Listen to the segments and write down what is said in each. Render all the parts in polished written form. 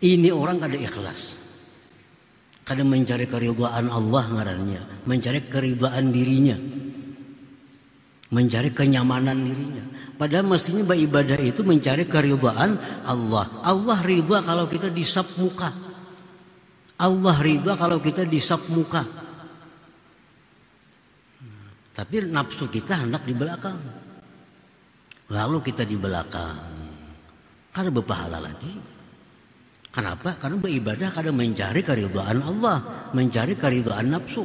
Ini orang kada ikhlas. Kada mencari keridhaan Allah ngarannya, mencari keridhaan dirinya, mencari kenyamanan dirinya. Padahal mestinya beribadah itu mencari keridhaan Allah. Allah ridha kalau kita disap muka. Allah ridha kalau kita disap muka. Tapi nafsu kita hendak di belakang. Lalu kita di belakang. Kada berpahala lagi. Kenapa? Karena beribadah kada mencari keridhaan Allah, mencari keridhaan nafsu.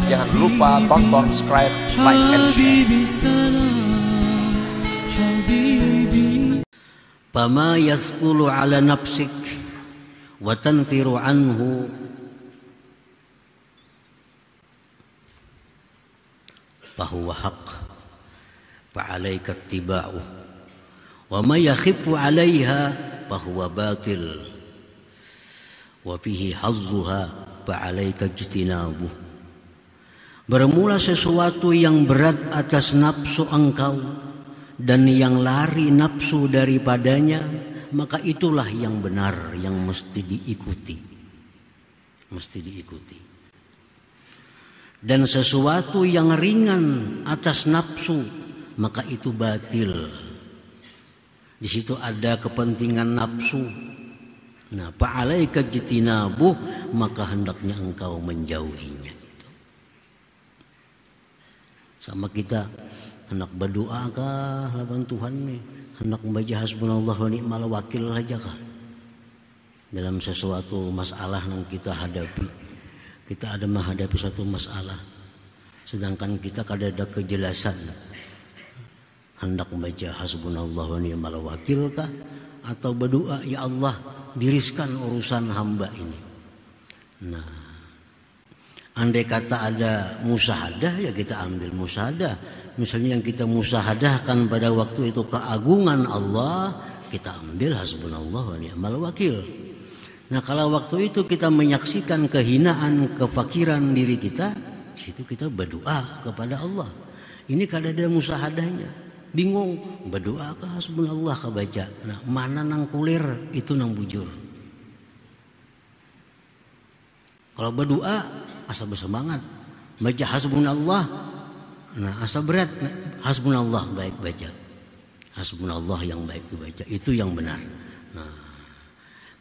Jangan lupa tonton, subscribe, like, and share. Fama yasqulu ala nafsik wa tanfiru anhu fahuwa haqq fa'alaika ittiba'uh wa ma yakhifu 'alaiha fahuwa batil wa fihi hazzuha fa'alaika ijtinabuh. Bermula sesuatu yang berat atas nafsu engkau dan yang lari nafsu daripadanya, maka itulah yang benar, yang mesti diikuti. Mesti diikuti. Dan sesuatu yang ringan atas nafsu, maka itu batil. Di situ ada kepentingan nafsu. Nah, fa'alaika jitinabuh, maka hendaknya engkau menjauhinya itu. Sama kita hendak berdoa kah lawan Tuhan nih, hendak membaca hasbunallah wa ni'mal wakil saja kah? Dalam sesuatu masalah yang kita hadapi, kita ada menghadapi satu masalah, sedangkan kita kada ada kejelasan. Hendak membaca hasbunallah wa ni'mal wakil kah? Atau berdoa, ya Allah diriskan urusan hamba ini. Nah, andai kata ada musyahadah, ya kita ambil musyahadah. Misalnya yang kita musyahadahkan pada waktu itu keagungan Allah, kita ambil hasbunallah wa ni'mal wakil. Nah, kalau waktu itu kita menyaksikan kehinaan, kefakiran diri kita, di situ kita berdoa kepada Allah. Ini kada ada musyahadahnya. Bingung, berdoa ke hasbunallah ke baca. Nah, mana nang kulir, itu nang bujur. Kalau berdoa, asa bersemangat. Baca hasbunallah, nah asa berat. Nah, hasbunallah baik baca. Hasbunallah yang baik dibaca, itu yang benar. Nah,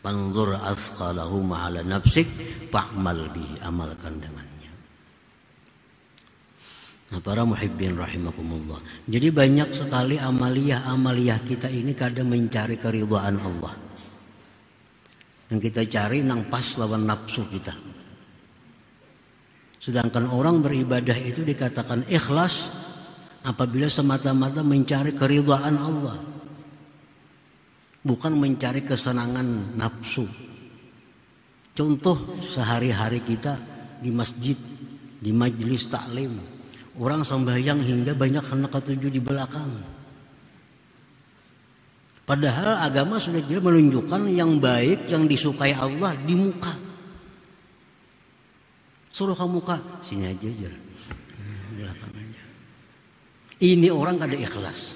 panzur asqalahu ma'ala nafsik fa'mal bihi, amalkan dengannya. Nah, para muhibbin rahimakumullah. Jadi banyak sekali amaliyah kita ini kadang mencari keridhaan Allah. Yang kita cari nang pas lawan nafsu kita. Sedangkan orang beribadah itu dikatakan ikhlas apabila semata-mata mencari keridhaan Allah. Bukan mencari kesenangan nafsu. Contoh sehari-hari kita di masjid, di majelis taklim. Orang sembahyang hingga banyak hendak ketujuh di belakang. Padahal agama sudah jelas menunjukkan yang baik, yang disukai Allah di muka. Suruh ke muka, sini aja. Belakang aja. Ini orang kada ikhlas.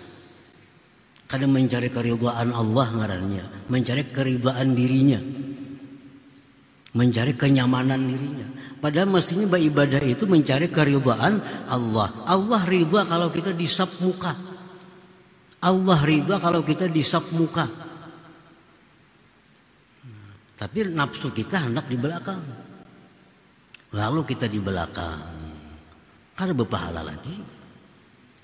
Kada mencari keridhaan Allah ngarannya, mencari keridhaan dirinya, mencari kenyamanan dirinya. Padahal mestinya beribadah itu mencari keridhaan Allah. Allah ridha kalau kita disap muka. Allah ridha kalau kita disap muka. Tapi nafsu kita hendak di belakang. Lalu kita di belakang. Kada berpahala lagi.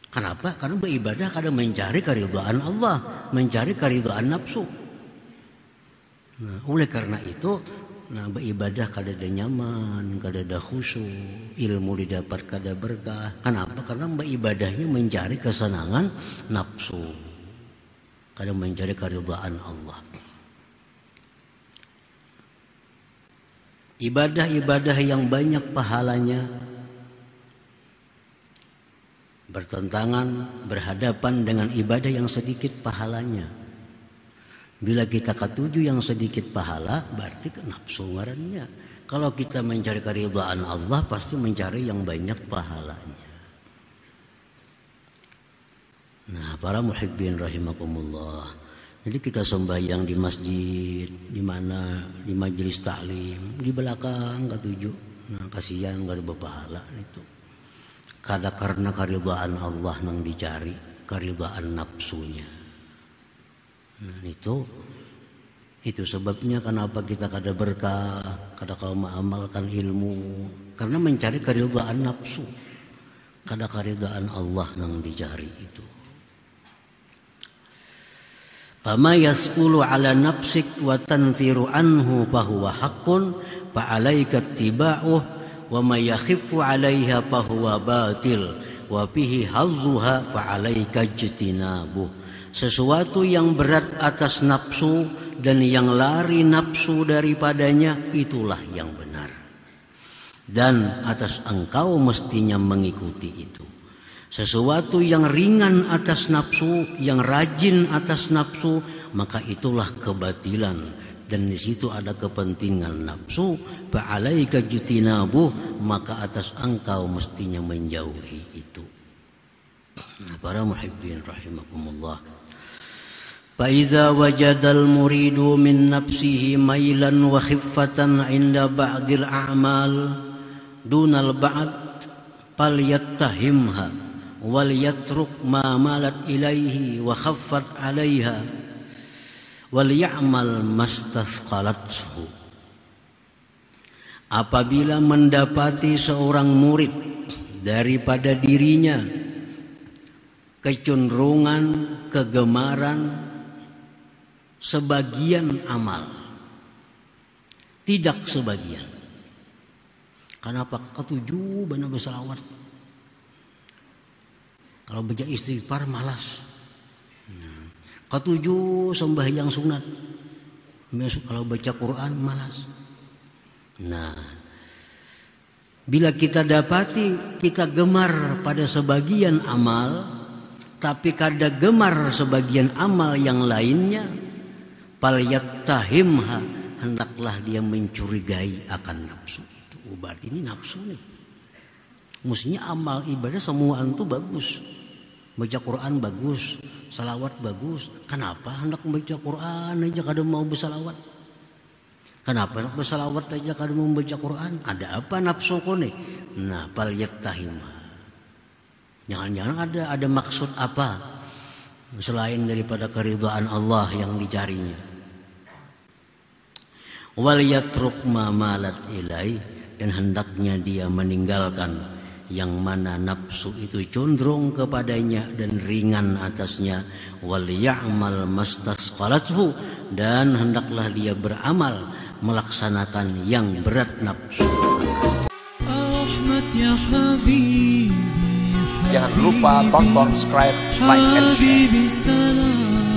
Kenapa? Karena beribadah kada mencari keridhaan Allah, mencari keridhaan nafsu. Nah, oleh karena itu, beribadah kada ada nyaman, kada ada khusyuk, ilmu didapat kada berkah. Kenapa? Karena beribadahnya mencari kesenangan nafsu, kada mencari keridhaan Allah. Ibadah-ibadah yang banyak pahalanya bertentangan, berhadapan dengan ibadah yang sedikit pahalanya. Bila kita ketujuh yang sedikit pahala, berarti nafsu ngarannya. Kalau kita mencari keridhaan Allah, pasti mencari yang banyak pahalanya. Nah, para muhibbin rahimakumullah. Jadi kita sembahyang di masjid, di mana di majelis taklim, di belakang ketujuh. Nah, kasihan gak ada berpahala itu. Karena karidhaan Allah nang dicari, karidhaan nafsunya. Nah, itu sebabnya kenapa kita kada berkah, kada kau mengamalkan ilmu, karena mencari karidhaan nafsu. Kada karidhaan Allah nang dicari itu. Fama yasqulu ala nafsik wa tanfiru anhu fahuwa haqqun fa alaika ittiba'uh wa ma yakhifu 'alaiha fahuwa batil wa fihi hazzuha fa alaika ijtinabuh. Sesuatu yang berat atas nafsu dan yang lari nafsu daripadanya itulah yang benar. Dan atas engkau mestinya mengikuti itu. Sesuatu yang ringan atas nafsu, yang rajin atas nafsu, maka itulah kebatilan. Dan di situ ada kepentingan nafsu. Fa'alaika jitinabuh, maka atas engkau mestinya menjauhi itu. Nah, para muhibbin rahimakumullah. Fa'idha wajadal muridu min nafsihi mailan wa khiffatan inda ba'dil a'mal dunal ba'd falyattahimha wal yatruk ma malat ilaihi wa khaffat 'alaiha wal ya'mal mastasqalathu. Apabila mendapati seorang murid daripada dirinya kecenderungan, kegemaran sebagian amal, tidak sebagian. Kenapa? Ketujuh benar bersalawat. Kalau baca istighfar malas. Ketujuh sembahyang sunat. Kalau baca Quran malas. Nah, bila kita dapati kita gemar pada sebagian amal, tapi kada gemar sebagian amal yang lainnya, falyattahimha, hendaklah dia mencurigai akan nafsu itu. Berarti ini nafsu nih. Mestinya amal ibadah semua itu bagus. Baca Quran bagus, salawat bagus. Kenapa hendak membaca Quran aja kada mau bersalawat? Kenapa hendak bersalawat aja kada mau membaca Quran? Ada apa nafsu ko nih? Nah, falyattahimha. Jangan-jangan ada maksud apa selain daripada keridhaan Allah yang dicarinya. Wal yatruk ma malat ilai, dan hendaknya dia meninggalkan yang mana nafsu itu condong kepadanya dan ringan atasnya. Wal ya'mal mastasqalathu, dan hendaklah dia beramal melaksanakan yang berat nafsu. Jangan lupa tonton, subscribe, like, and share.